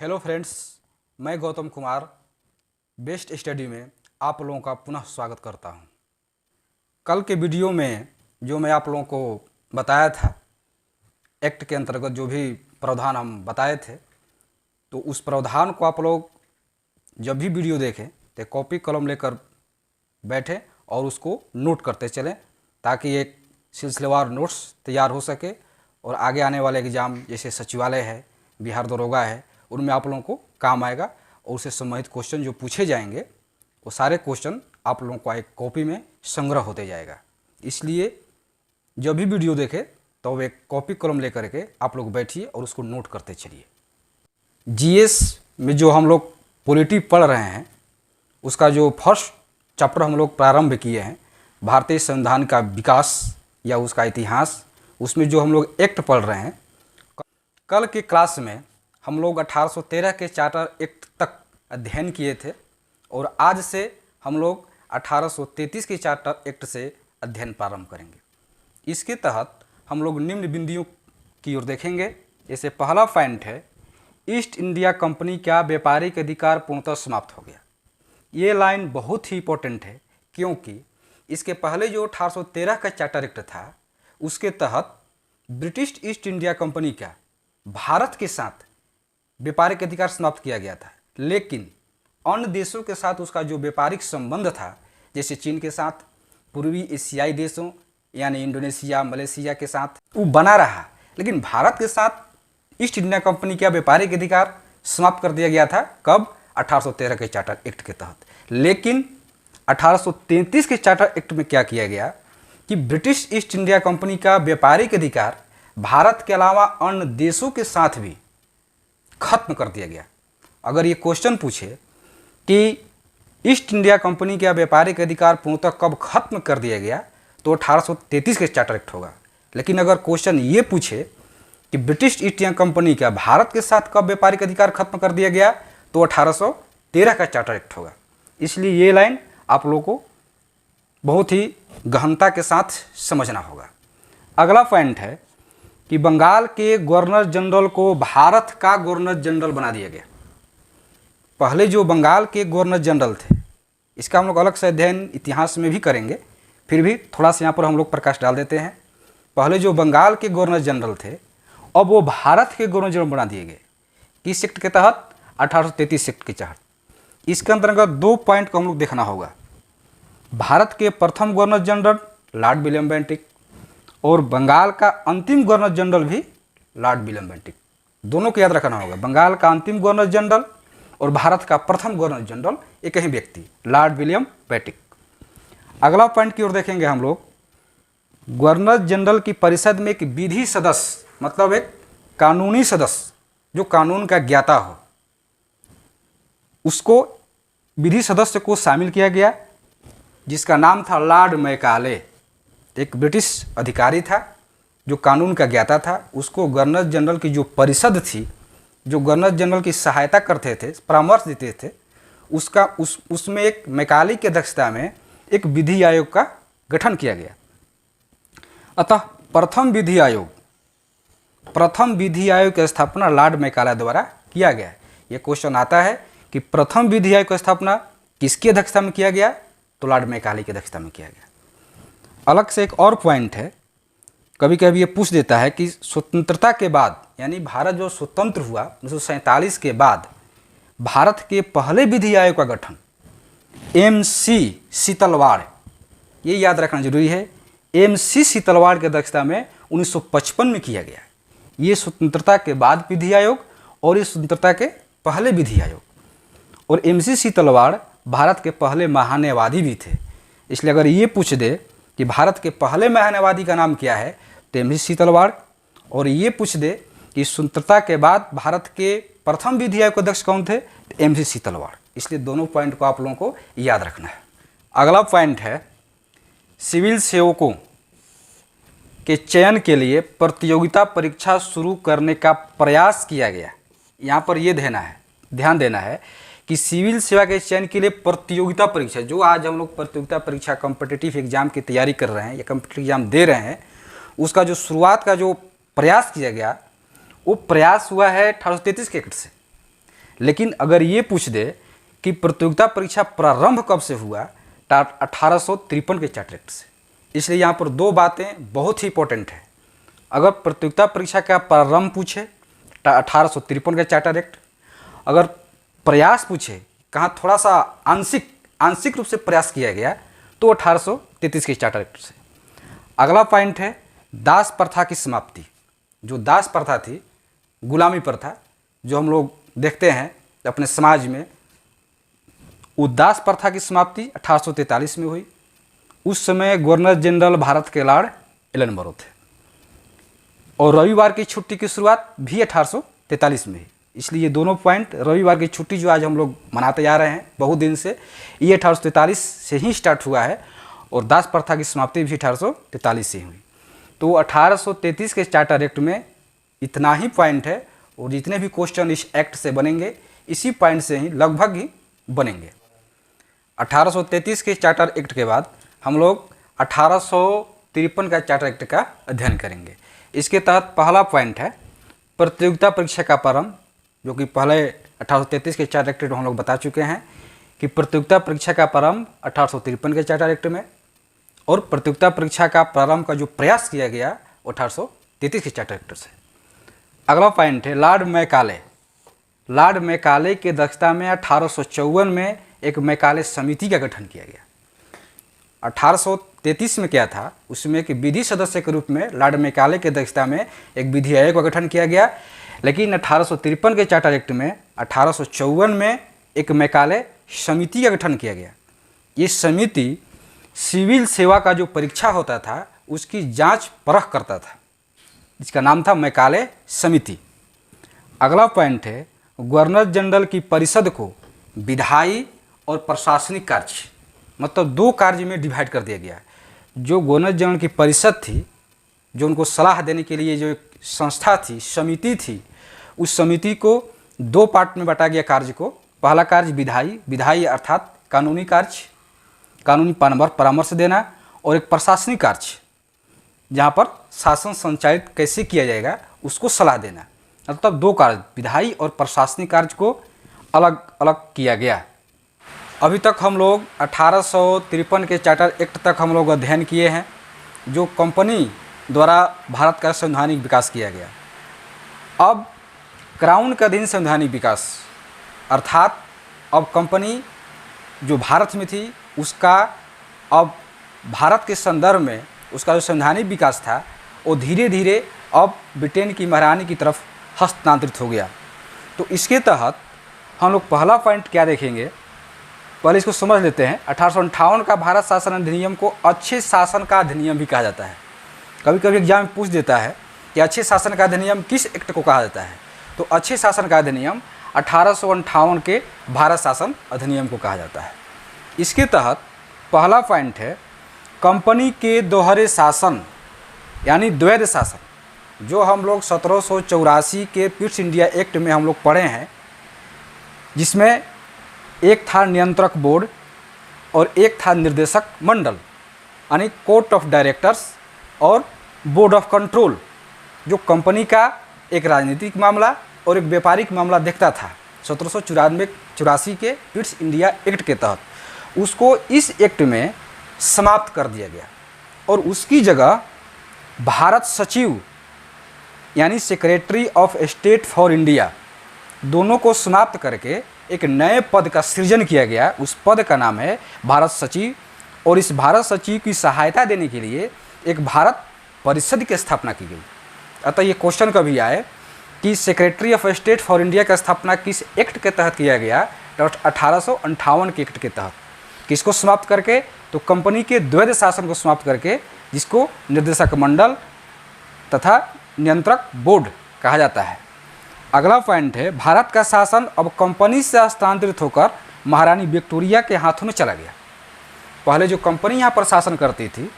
Hello friends, मैं Gautam Kumar best study में आप लोगों का पुनः स्वागत करता हूं। कल के वीडियो में जो मैं आप लोगों को बताया था, एक्ट के अंतर्गत जो भी प्रावधान हम बताए थे, तो उस प्रावधान को आप लोग जब भी वीडियो देखें तो कॉपी कलम लेकर बैठें और उसको नोट करते चलें, ताकि एक सिलसिलेवार नोट्स तैयार हो सके और आगे आने वाले एग्ज़ाम जैसे सचिवालय है, बिहार दरोगा है, उनमें आप लोगों को काम आएगा और उससे संबंधित क्वेश्चन जो पूछे जाएंगे वो सारे क्वेश्चन आप लोगों को एक कॉपी में संग्रह होते जाएगा। इसलिए जब भी वीडियो देखें तो एक कॉपी कलम लेकर के आप लोग बैठिए और उसको नोट करते चलिए। जीएस में जो हम लोग पॉलिटी पढ़ रहे हैं, उसका जो फर्स्ट चैप्टर हम लोग प्रारंभ किए हैं, भारतीय संविधान का विकास या उसका इतिहास, उसमें जो हम लोग एक्ट पढ़ रहे हैं, कल के क्लास में हम लोग 1813 के चार्टर एक्ट तक अध्ययन किए थे और आज से हम लोग 1833 के चार्टर एक्ट से अध्ययन प्रारंभ करेंगे। इसके तहत हम लोग निम्न बिंदुओं की ओर देखेंगे। जैसे पहला पॉइंट है, ईस्ट इंडिया कंपनी का व्यापारिक अधिकार पूर्णतः समाप्त हो गया। ये लाइन बहुत ही इंपॉर्टेंट है, क्योंकि इसके पहले जो 1813 का चार्टर एक्ट था, उसके तहत ब्रिटिश ईस्ट इंडिया कंपनी का भारत के साथ व्यापारिक अधिकार समाप्त किया गया था, लेकिन अन्य देशों के साथ उसका जो व्यापारिक संबंध था, जैसे चीन के साथ, पूर्वी एशियाई देशों यानी इंडोनेशिया, मलेशिया के साथ, वो बना रहा। लेकिन भारत के साथ ईस्ट इंडिया कंपनी का व्यापारिक अधिकार समाप्त कर दिया गया था। कब? 1813 के चार्टर एक्ट के तहत। लेकिन 1833 के चार्टर एक्ट में क्या किया गया कि ब्रिटिश ईस्ट इंडिया कंपनी का व्यापारिक अधिकार भारत के अलावा अन्य देशों के साथ भी खत्म कर दिया गया। अगर ये क्वेश्चन पूछे कि ईस्ट इंडिया कंपनी का व्यापारिक अधिकार पूर्णतः कब खत्म कर दिया गया, तो 1833 के चार्टर एक्ट होगा। लेकिन अगर क्वेश्चन ये पूछे कि ब्रिटिश ईस्ट इंडिया कंपनी का भारत के साथ कब व्यापारिक अधिकार खत्म कर दिया गया, तो 1813 का चार्टर एक्ट होगा। इसलिए ये लाइन आप लोगों को बहुत ही गहनता के साथ समझना होगा। अगला पॉइंट है कि बंगाल के गवर्नर जनरल को भारत का गवर्नर जनरल बना दिया गया। पहले जो बंगाल के गवर्नर जनरल थे, इसका हम लोग अलग से अध्ययन इतिहास में भी करेंगे, फिर भी थोड़ा सा यहाँ पर हम लोग प्रकाश डाल देते हैं। पहले जो बंगाल के गवर्नर जनरल थे, अब वो भारत के गवर्नर जनरल बना दिए गए। किस एक्ट के तहत? 1833 एक्ट के तहत। इसके अंतर्गत दो पॉइंट को हम लोग देखना होगा। भारत के प्रथम governor general Lord William Bentinck और बंगाल का अंतिम गवर्नर जनरल भी लॉर्ड विलियम बेंटिक, दोनों को याद रखना होगा। बंगाल का अंतिम गवर्नर जनरल और भारत का प्रथम गवर्नर जनरल एक ही व्यक्ति, लॉर्ड विलियम बेंटिक। अगला पॉइंट की ओर देखेंगे हम लोग। गवर्नर जनरल की परिषद में एक विधि सदस्य, मतलब एक कानूनी सदस्य जो कानून का ज्ञाता हो, उसको विधि सदस्य को शामिल किया गया, जिसका नाम था लॉर्ड मैकाले। एक ब्रिटिश अधिकारी था जो कानून का ज्ञाता था। उसको गवर्नर जनरल की जो परिषद थी, जो गवर्नर जनरल की सहायता करते थे, परामर्श देते थे, उसमें एक मैकाले की अध्यक्षता में एक विधि आयोग का गठन किया गया। अतः प्रथम विधि आयोग की स्थापना लॉर्ड मैकाले द्वारा किया गया। ये क्वेश्चन आता है कि प्रथम विधि आयोग की स्थापना किसकी अध्यक्षता में किया गया, तो लॉर्ड मैकाले की अध्यक्षता में किया गया। अलग से एक और पॉइंट है, कभी कभी ये पूछ देता है कि स्वतंत्रता के बाद, यानी भारत जो स्वतंत्र हुआ 1947 के बाद, भारत के पहले विधि आयोग का गठन एम.सी. सीतलवाड़, ये याद रखना जरूरी है, एम.सी. सीतलवाड़ की अध्यक्षता में 1955 में किया गया। ये स्वतंत्रता के बाद विधि आयोग और ये स्वतंत्रता के पहले विधि आयोग। और एम.सी. सीतलवाड़ भारत के पहले महान्यायवादी भी थे। इसलिए अगर ये पूछ दे कि भारत के पहले महान्यायवादी का नाम क्या है, तो एम.सी. सीतलवाड़। और ये पूछ दे कि स्वतंत्रता के बाद भारत के प्रथम विधि आयोग के अध्यक्ष कौन थे, तो एम.सी. सीतलवाड़। इसलिए दोनों पॉइंट को आप लोगों को याद रखना है। अगला पॉइंट है, सिविल सेवकों के चयन के लिए प्रतियोगिता परीक्षा शुरू करने का प्रयास किया गया। यहाँ पर ये ध्यान देना है कि सिविल सेवा के चयन के लिए प्रतियोगिता परीक्षा, जो आज हम लोग प्रतियोगिता परीक्षा कॉम्पिटिटिव एग्जाम की तैयारी कर रहे हैं या कॉम्पिटिटिव एग्जाम दे रहे हैं, उसका जो शुरुआत का जो प्रयास किया गया, वो प्रयास हुआ है 1833 के एक्ट से। लेकिन अगर ये पूछ दे कि प्रतियोगिता परीक्षा प्रारंभ कब से हुआ, तो 1853 के चार्टर एक्ट से। इसलिए यहाँ पर दो बातें बहुत ही इंपॉर्टेंट है। अगर प्रतियोगिता परीक्षा का प्रारंभ पूछे तो 1853 का चार्टर एक्ट, अगर प्रयास पूछे कहाँ थोड़ा सा आंशिक रूप से प्रयास किया गया तो 1833 के चार्टर एक्ट से। अगला पॉइंट है दास प्रथा की समाप्ति। जो दास प्रथा थी, गुलामी प्रथा जो हम लोग देखते हैं अपने समाज में, वो दास प्रथा की समाप्ति 1843 में हुई। उस समय गवर्नर जनरल भारत के लॉर्ड एलनबरो थे और रविवार की छुट्टी की शुरुआत भी 1843 में हुई। इसलिए ये दोनों पॉइंट, रविवार की छुट्टी जो आज हम लोग मनाते जा रहे हैं बहुत दिन से, ये 1843 से ही स्टार्ट हुआ है और दास प्रथा की समाप्ति भी 1843 से हुई। तो 1833 के चार्टर एक्ट में इतना ही पॉइंट है और जितने भी क्वेश्चन इस एक्ट से बनेंगे इसी पॉइंट से ही लगभग ही बनेंगे। 1833 के चार्टर एक्ट के बाद हम लोग 1853 का चार्टर एक्ट का अध्ययन करेंगे। इसके तहत पहला पॉइंट है प्रतियोगिता परीक्षा का प्रारंभ, जो कि पहले 1833 के चार्टर एक्ट में हम लोग बता चुके हैं कि प्रतियोगिता परीक्षा का प्रारंभ 1853 के चार्टर एक्ट में, और प्रतियोगिता परीक्षा का प्रारंभ का जो प्रयास किया गया वो 1833 के चार्टर एक्ट से। अगला पॉइंट है लॉर्ड मैकाले। लॉर्ड मैकाले की अध्यक्षता में 1854 में एक मैकाले समिति का गठन किया गया। 1833 में क्या था, उसमें एक विधि सदस्य के रूप में लॉर्ड मैकाले की अध्यक्षता में एक विधि आयोग का गठन किया गया। लेकिन 1853 के चार्टर एक्ट में 1854 में एक मैकाले समिति का गठन किया गया। ये समिति सिविल सेवा का जो परीक्षा होता था उसकी जांच परख करता था, जिसका नाम था मैकाले समिति। अगला पॉइंट है गवर्नर जनरल की परिषद को विधायी और प्रशासनिक कार्य, मतलब दो कार्य में डिवाइड कर दिया गया। जो गवर्नर जनरल की परिषद थी, जो उनको सलाह देने के लिए जो एक संस्था थी, समिति थी, उस समिति को दो पार्ट में बांटा गया कार्य को। पहला कार्य विधायी अर्थात कानूनी कार्य, कानूनी परामर्श देना, और एक प्रशासनिक कार्य जहाँ पर शासन संचालित कैसे किया जाएगा उसको सलाह देना। मतलब दो कार्य विधायी और प्रशासनिक कार्य को अलग अलग किया गया। अभी तक हम लोग 1853 के चार्टर एक्ट तक हम लोग अध्ययन किए हैं, जो कंपनी द्वारा भारत का संवैधानिक विकास किया गया। अब क्राउन के अधीन संवैधानिक विकास, अर्थात अब कंपनी जो भारत में थी उसका अब भारत के संदर्भ में उसका जो संवैधानिक विकास था वो धीरे धीरे अब ब्रिटेन की महारानी की तरफ हस्तांतरित हो गया। तो इसके तहत हम लोग पहला पॉइंट क्या देखेंगे, पहले इसको समझ लेते हैं। 1858 का भारत शासन अधिनियम को अच्छे शासन का अधिनियम भी कहा जाता है। कभी कभी एग्जाम में पूछ देता है कि अच्छे शासन का अधिनियम किस एक्ट को कहा जाता है, तो अच्छे शासन का अधिनियम 1858 के भारत शासन अधिनियम को कहा जाता है। इसके तहत पहला पॉइंट है कंपनी के दोहरे शासन यानी द्वैध शासन, जो हम लोग 1784 के पिट्स इंडिया एक्ट में हम लोग पढ़े हैं, जिसमें एक था नियंत्रक बोर्ड और एक था निर्देशक मंडल, यानी कोर्ट ऑफ डायरेक्टर्स और बोर्ड ऑफ कंट्रोल, जो कंपनी का एक राजनीतिक मामला और एक व्यापारिक मामला देखता था। 1784 के पिट्स इंडिया एक्ट के तहत उसको इस एक्ट में समाप्त कर दिया गया और उसकी जगह भारत सचिव यानी secretary of state for India, दोनों को समाप्त करके एक नए पद का सृजन किया गया। उस पद का नाम है भारत सचिव, और इस भारत सचिव की सहायता देने के लिए एक भारत परिषद की स्थापना की गई। अतः ये क्वेश्चन कभी आए कि secretary of state for India का स्थापना किस एक्ट के तहत किया गया, तो 1858 के एक्ट के तहत। किसको समाप्त करके, तो कंपनी के द्वैध शासन को समाप्त करके, जिसको निर्देशक मंडल तथा नियंत्रक बोर्ड कहा जाता है। अगला पॉइंट है भारत का शासन अब कंपनी से हस्तांतरित होकर महारानी विक्टोरिया के हाथों में चला गया। पहले जो कंपनी यहाँ पर शासन करती थी,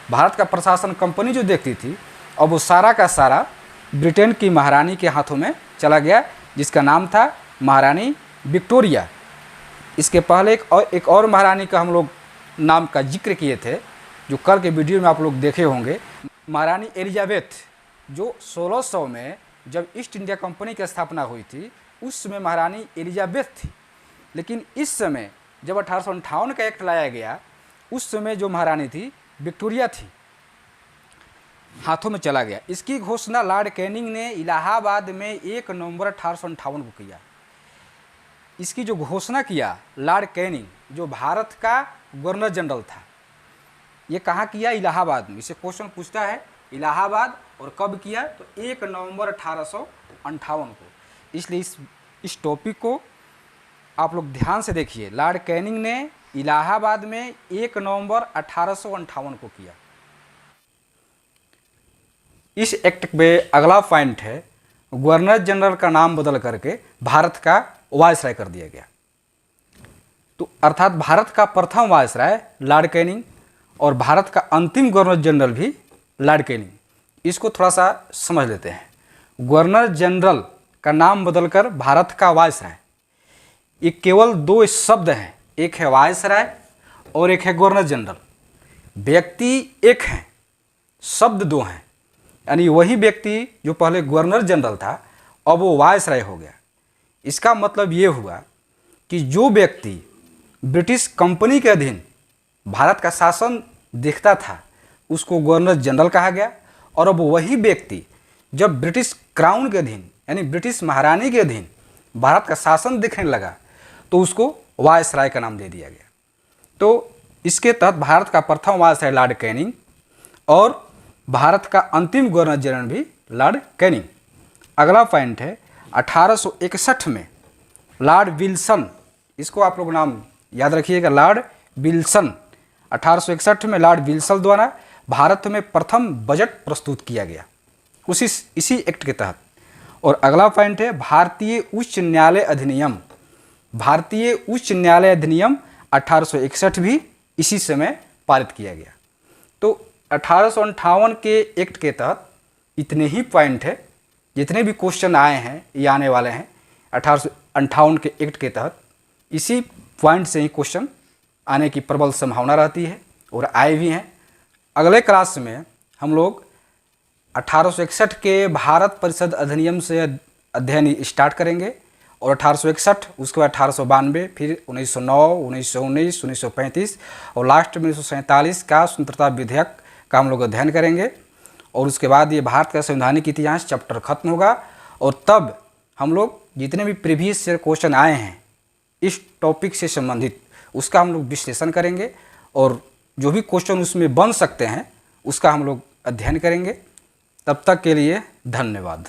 भारत का प्रशासन कंपनी जो देखती थी, अब वो सारा का सारा ब्रिटेन की महारानी के हाथों में चला गया, जिसका नाम था महारानी विक्टोरिया। इसके पहले एक और महारानी का हम लोग नाम का जिक्र किए थे, जो कल के वीडियो में आप लोग देखे होंगे, महारानी एलिजाबेथ, जो 1600 में जब ईस्ट इंडिया कंपनी की स्थापना हुई थी उस समय महारानी एलिजाबेथ थी, लेकिन इस समय जब 1858 का एक्ट लाया गया, उस समय जो महारानी थी विक्टोरिया थी, हाथों में चला गया। इसकी घोषणा लॉर्ड कैनिंग ने इलाहाबाद में 1 नवंबर 1858 को किया। इसकी जो घोषणा किया लॉर्ड कैनिंग, जो भारत का गवर्नर जनरल था, ये कहाँ किया? इलाहाबाद में। इसे क्वेश्चन पूछता है इलाहाबाद, और कब किया? तो 1 नवंबर 1858 को। इसलिए इस टॉपिक को आप लोग ध्यान से देखिए। लॉर्ड कैनिंग ने इलाहाबाद में 1 नवंबर 1858 को किया। इस एक्ट में अगला पॉइंट है, गवर्नर जनरल का नाम बदल करके भारत का वायसराय कर दिया गया। तो अर्थात भारत का प्रथम वायसराय लॉर्ड कैनिंग और भारत का अंतिम गवर्नर जनरल भी लॉर्ड कैनिंग। इसको थोड़ा सा समझ लेते हैं। गवर्नर जनरल का नाम बदलकर भारत का वायसराय, ये केवल 2 शब्द हैं, एक है वायसराय और एक है गवर्नर जनरल। व्यक्ति एक हैं, शब्द 2 हैं, यानी वही व्यक्ति जो पहले गवर्नर जनरल था अब वो वायसराय हो गया। इसका मतलब ये हुआ कि जो व्यक्ति ब्रिटिश कंपनी के अधीन भारत का शासन देखता था उसको गवर्नर जनरल कहा गया, और अब वही व्यक्ति जब ब्रिटिश क्राउन के अधीन यानी ब्रिटिश महारानी के अधीन भारत का शासन देखने लगा तो उसको वायसराय का नाम दे दिया गया। तो इसके तहत भारत का प्रथम वायसराय लॉर्ड कैनिंग और भारत का अंतिम गवर्नर जनरल भी लॉर्ड कैनिंग। अगला पॉइंट है 1861 में लॉर्ड विल्सन, इसको आप लोग नाम याद रखिएगा, लॉर्ड विल्सन। 1861 में लॉर्ड विल्सन द्वारा भारत में प्रथम बजट प्रस्तुत किया गया इसी एक्ट के तहत। और अगला पॉइंट है भारतीय उच्च न्यायालय अधिनियम। भारतीय उच्च न्यायालय अधिनियम 1861 भी इसी समय पारित किया गया। तो 1858 के एक्ट के तहत इतने ही पॉइंट है। जितने भी क्वेश्चन आए हैं ये आने वाले हैं 1858 के एक्ट के तहत। इसी पॉइंट से ही क्वेश्चन आने की प्रबल संभावना रहती है और आए भी हैं। अगले क्लास में हम लोग 1861 के भारत परिषद अधिनियम से अध्ययन स्टार्ट करेंगे, और 1861 उसके बाद 1892, फिर 1909, 1919, 1935 और लास्ट में 1947 का स्वतंत्रता विधेयक का हम लोग अध्ययन करेंगे। और उसके बाद ये भारत का संवैधानिक इतिहास चैप्टर खत्म होगा, और तब हम लोग जितने भी प्रीवियस ईयर क्वेश्चन आए हैं इस टॉपिक से संबंधित उसका हम लोग विश्लेषण करेंगे, और जो भी क्वेश्चन उसमें बन सकते हैं उसका हम लोग अध्ययन करेंगे। तब तक के लिए धन्यवाद।